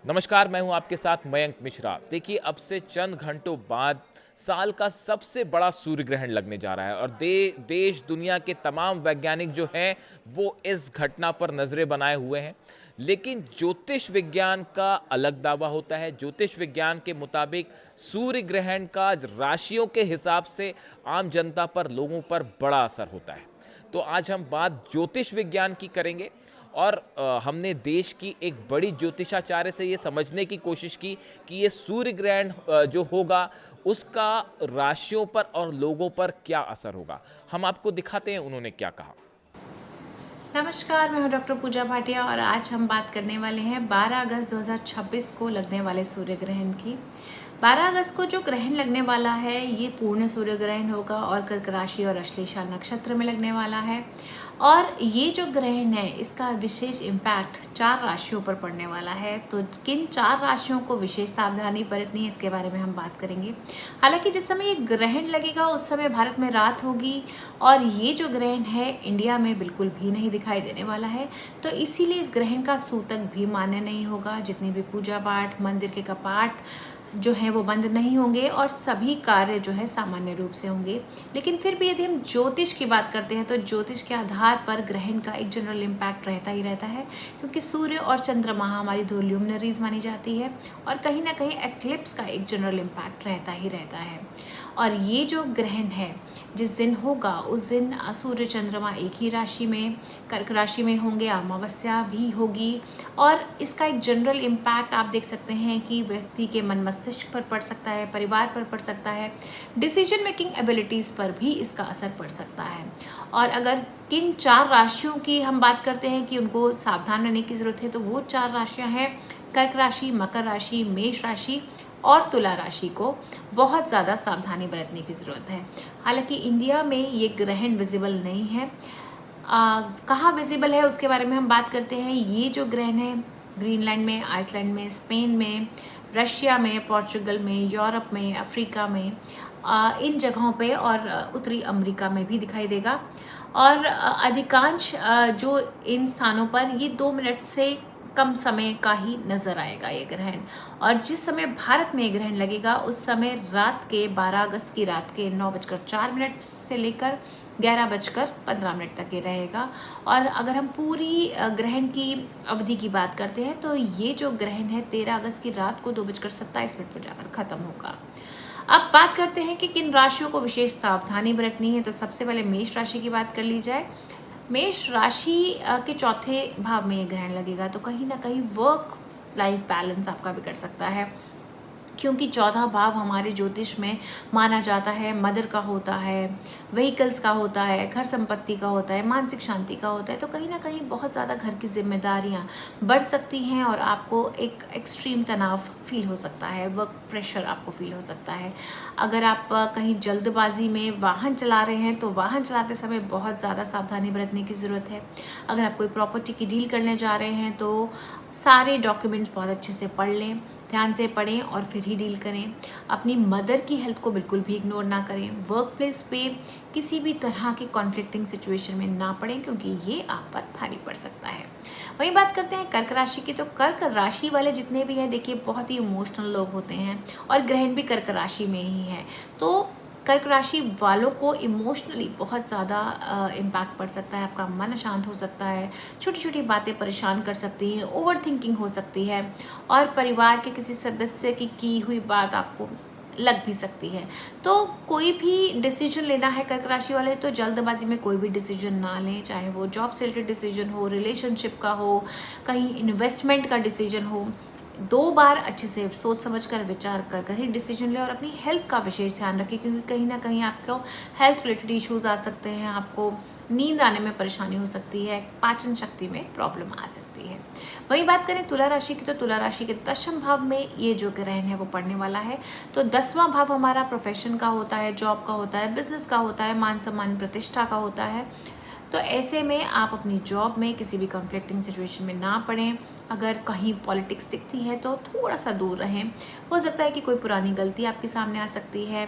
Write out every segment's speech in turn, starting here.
नमस्कार, मैं हूं आपके साथ मयंक मिश्रा। देखिए, अब से चंद घंटों बाद साल का सबसे बड़ा सूर्य ग्रहण लगने जा रहा है और देश दुनिया के तमाम वैज्ञानिक जो हैं वो इस घटना पर नज़रें बनाए हुए हैं। लेकिन ज्योतिष विज्ञान का अलग दावा होता है। ज्योतिष विज्ञान के मुताबिक सूर्य ग्रहण का राशियों के हिसाब से आम जनता पर, लोगों पर बड़ा असर होता है। तो आज हम बात ज्योतिष विज्ञान की करेंगे और हमने देश की एक बड़ी ज्योतिषाचार्य से ये समझने की कोशिश की कि ये सूर्य ग्रहण जो होगा उसका राशियों पर और लोगों पर क्या असर होगा। हम आपको दिखाते हैं उन्होंने क्या कहा। नमस्कार, मैं हूं डॉक्टर पूजा भाटिया और आज हम बात करने वाले हैं 12 अगस्त 2026 को लगने वाले सूर्य ग्रहण की। 12 अगस्त को जो ग्रहण लगने वाला है ये पूर्ण सूर्य ग्रहण होगा और कर्क राशि और अश्लेषा नक्षत्र में लगने वाला है। और ये जो ग्रहण है इसका विशेष इम्पैक्ट 4 राशियों पर पड़ने वाला है। तो किन 4 राशियों को विशेष सावधानी बरतनी है इसके बारे में हम बात करेंगे। हालांकि जिस समय ये ग्रहण लगेगा उस समय भारत में रात होगी और ये जो ग्रहण है इंडिया में बिल्कुल भी नहीं दिखाई देने वाला है। तो इसीलिए इस ग्रहण का सूतक भी मान्य नहीं होगा। जितने भी पूजा पाठ, मंदिर के कपाट जो है वो बंद नहीं होंगे और सभी कार्य जो है सामान्य रूप से होंगे। लेकिन फिर भी यदि हम ज्योतिष की बात करते हैं तो ज्योतिष के आधार पर ग्रहण का एक जनरल इम्पैक्ट रहता ही रहता है, क्योंकि सूर्य और चंद्रमा हमारी 2 ल्यूमिनरीज मानी जाती है और कहीं ना कहीं एक्लिप्स का एक जनरल इम्पैक्ट रहता ही रहता है। और ये जो ग्रहण है जिस दिन होगा उस दिन सूर्य चंद्रमा एक ही राशि में, कर्क राशि में होंगे, अमावस्या भी होगी। और इसका एक जनरल इम्पैक्ट आप देख सकते हैं कि व्यक्ति के मन मस्तिष्क पर पड़ सकता है, परिवार पर पड़ सकता है, डिसीजन मेकिंग एबिलिटीज़ पर भी इसका असर पड़ सकता है। और अगर किन 4 राशियों की हम बात करते हैं कि उनको सावधान रहने की ज़रूरत है तो वो 4 राशियाँ हैं कर्क राशि, मकर राशि, मेष राशि और तुला राशि को बहुत ज़्यादा सावधानी बरतने की ज़रूरत है। हालांकि इंडिया में ये ग्रहण विजिबल नहीं है। कहाँ विजिबल है उसके बारे में हम बात करते हैं। ये जो ग्रहण है ग्रीनलैंड में, आइसलैंड में, स्पेन में, रशिया में, पोर्चुगल में, यूरोप में, अफ्रीका में, इन जगहों पे और उत्तरी अमेरिका में भी दिखाई देगा। और अधिकांश जो इन स्थानों पर ये 2 मिनट से कम समय का ही नजर आएगा ये ग्रहण। और जिस समय भारत में ग्रहण लगेगा उस समय रात के 12 अगस्त की रात के 9:04 से लेकर 11:15 तक ये रहेगा। और अगर हम पूरी ग्रहण की अवधि की बात करते हैं तो ये जो ग्रहण है 13 अगस्त की रात को 2:27 पर जाकर खत्म होगा। अब बात करते हैं कि किन राशियों को विशेष सावधानी बरतनी है। तो सबसे पहले मेष राशि की बात कर ली जाए। मेष राशि के चौथे भाव में ये ग्रहण लगेगा तो कहीं ना कहीं वर्क लाइफ बैलेंस आपका बिगड़ सकता है, क्योंकि चौथा भाव हमारे ज्योतिष में माना जाता है मदर का होता है, व्हीकल्स का होता है, घर संपत्ति का होता है, मानसिक शांति का होता है। तो कहीं ना कहीं बहुत ज़्यादा घर की जिम्मेदारियां बढ़ सकती हैं और आपको एक एक्सट्रीम तनाव फील हो सकता है, वर्क प्रेशर आपको फील हो सकता है। अगर आप कहीं जल्दबाजी में वाहन चला रहे हैं तो वाहन चलाते समय बहुत ज़्यादा सावधानी बरतने की ज़रूरत है। अगर आप कोई प्रॉपर्टी की डील करने जा रहे हैं तो सारे डॉक्यूमेंट्स बहुत अच्छे से पढ़ लें, ध्यान से पढ़ें और फिर ही डील करें। अपनी मदर की हेल्थ को बिल्कुल भी इग्नोर ना करें। वर्क प्लेस पे किसी भी तरह की कॉन्फ्लिक्टिंग सिचुएशन में ना पड़ें, क्योंकि ये आप पर भारी पड़ सकता है। वहीं बात करते हैं कर्क राशि की। तो कर्क राशि वाले जितने भी हैं देखिए बहुत ही इमोशनल लोग होते हैं और ग्रहण भी कर्क राशि में ही है। तो कर्क राशि वालों को इमोशनली बहुत ज़्यादा इम्पैक्ट पड़ सकता है। आपका मन अशांत हो सकता है, छोटी छोटी बातें परेशान कर सकती हैं, ओवर थिंकिंग हो सकती है और परिवार के किसी सदस्य की हुई बात आपको लग भी सकती है। तो कोई भी डिसीजन लेना है कर्क राशि वाले तो जल्दबाजी में कोई भी डिसीजन ना लें, चाहे वो जॉब से रिलेटेड डिसीजन हो, रिलेशनशिप का हो, कहीं इन्वेस्टमेंट का डिसीजन हो। 2 बार अच्छे से सोच समझ कर विचार कर कर ही डिसीजन लें और अपनी हेल्थ का विशेष ध्यान रखें, क्योंकि कहीं ना कहीं आपको हेल्थ रिलेटेड इश्यूज आ सकते हैं, आपको नींद आने में परेशानी हो सकती है, पाचन शक्ति में प्रॉब्लम आ सकती है। वही बात करें तुला राशि की। तो तुला राशि के 10वें भाव में ये जो ग्रहण है वो पड़ने वाला है। तो 10वां भाव हमारा प्रोफेशन का होता है, जॉब का होता है, बिजनेस का होता है, मान सम्मान प्रतिष्ठा का होता है। तो ऐसे में आप अपनी जॉब में किसी भी कॉन्फ्लिक्टिंग सिचुएशन में ना पड़ें। अगर कहीं पॉलिटिक्स दिखती है तो थोड़ा सा दूर रहें। हो सकता है कि कोई पुरानी गलती आपके सामने आ सकती है।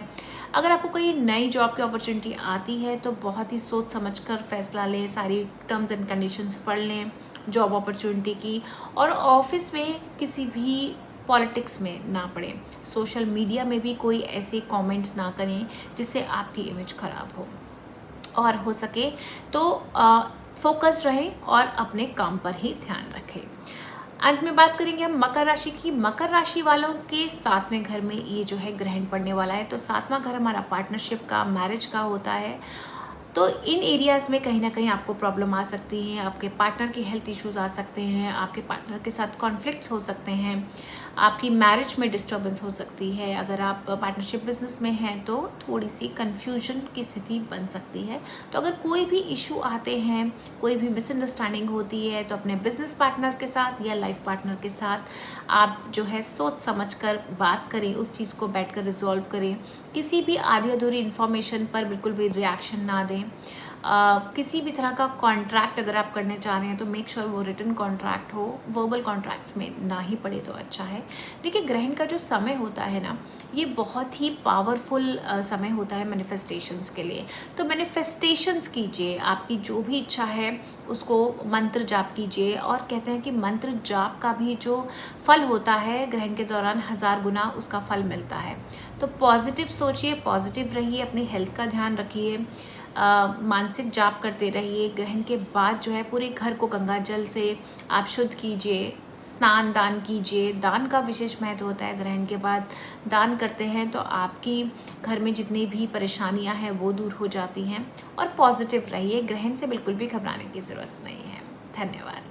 अगर आपको कोई नई जॉब की अपॉर्चुनिटी आती है तो बहुत ही सोच समझ कर फैसला लें, सारी टर्म्स एंड कंडीशंस पढ़ लें, जॉब अपॉर्चुनिटी की, और ऑफिस में किसी भी पॉलिटिक्स में ना पड़े, सोशल मीडिया में भी कोई ऐसे कमेंट्स ना करें जिससे आपकी इमेज ख़राब हो, और हो सके तो फोकस रहें और अपने काम पर ही ध्यान रखें। अंत में बात करेंगे हम मकर राशि की। मकर राशि वालों के 7वें घर में ये जो है ग्रहण पड़ने वाला है, तो 7वां घर हमारा पार्टनरशिप का, मैरिज का होता है। तो इन एरियाज़ में कहीं ना कहीं आपको प्रॉब्लम आ सकती है, आपके पार्टनर की हेल्थ इश्यूज आ सकते हैं, आपके पार्टनर के साथ कॉन्फ्लिक्ट्स हो सकते हैं, आपकी मैरिज में डिस्टर्बेंस हो सकती है। अगर आप पार्टनरशिप बिजनेस में हैं तो थोड़ी सी कन्फ्यूजन की स्थिति बन सकती है। तो अगर कोई भी इशू आते हैं, कोई भी मिसअंडरस्टैंडिंग होती है, तो अपने बिजनेस पार्टनर के साथ या लाइफ पार्टनर के साथ आप जो है सोच समझ कर बात करें, उस चीज़ को बैठकर रिजॉल्व करें। किसी भी आधी अधूरी इन्फॉर्मेशन पर बिल्कुल भी रिएक्शन ना दें। किसी भी तरह का कॉन्ट्रैक्ट अगर आप करने चाह रहे हैं तो मेक श्योर वो रिटन कॉन्ट्रैक्ट हो, वर्बल कॉन्ट्रैक्ट्स में ना ही पड़े तो अच्छा है। देखिए, ग्रहण का जो समय होता है ना, ये बहुत ही पावरफुल समय होता है मैनिफेस्टेशंस के लिए। तो मैनिफेस्टेशंस कीजिए, आपकी जो भी इच्छा है उसको मंत्र जाप कीजिए, और कहते हैं कि मंत्र जाप का भी जो फल होता है ग्रहण के दौरान 1000 गुना उसका फल मिलता है। तो पॉजिटिव सोचिए, पॉजिटिव रहिए, अपनी हेल्थ का ध्यान रखिए, मानसिक जाप करते रहिए। ग्रहण के बाद जो है पूरे घर को गंगा जल से आप शुद्ध कीजिए, स्नान दान कीजिए। दान का विशेष महत्व होता है, ग्रहण के बाद दान करते हैं तो आपकी घर में जितनी भी परेशानियां हैं वो दूर हो जाती हैं। और पॉजिटिव रहिए, ग्रहण से बिल्कुल भी घबराने की ज़रूरत नहीं है। धन्यवाद।